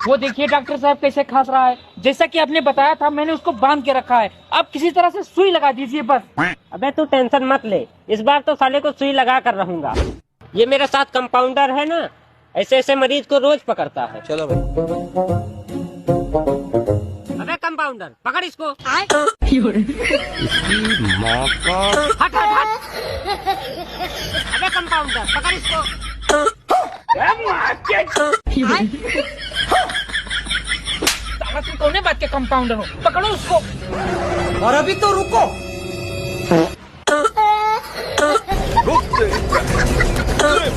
वो देखिए डॉक्टर साहब कैसे खांस रहा है। जैसा कि आपने बताया था मैंने उसको बांध के रखा है। अब किसी तरह से सुई लगा दीजिए बस। अबे तू टेंशन मत ले, इस बार तो साले को सुई लगा कर रहूंगा। ये मेरे साथ कंपाउंडर है ना, ऐसे ऐसे मरीज को रोज पकड़ता है। चलो भाई। अबे कंपाउंडर पकड़ इसको। हट हट हट। अबे कंपाउंडर पकड़ इसको। साला तुम कौन बात के कंपाउंडर हो? पकड़ो उसको। और अभी तो रुको,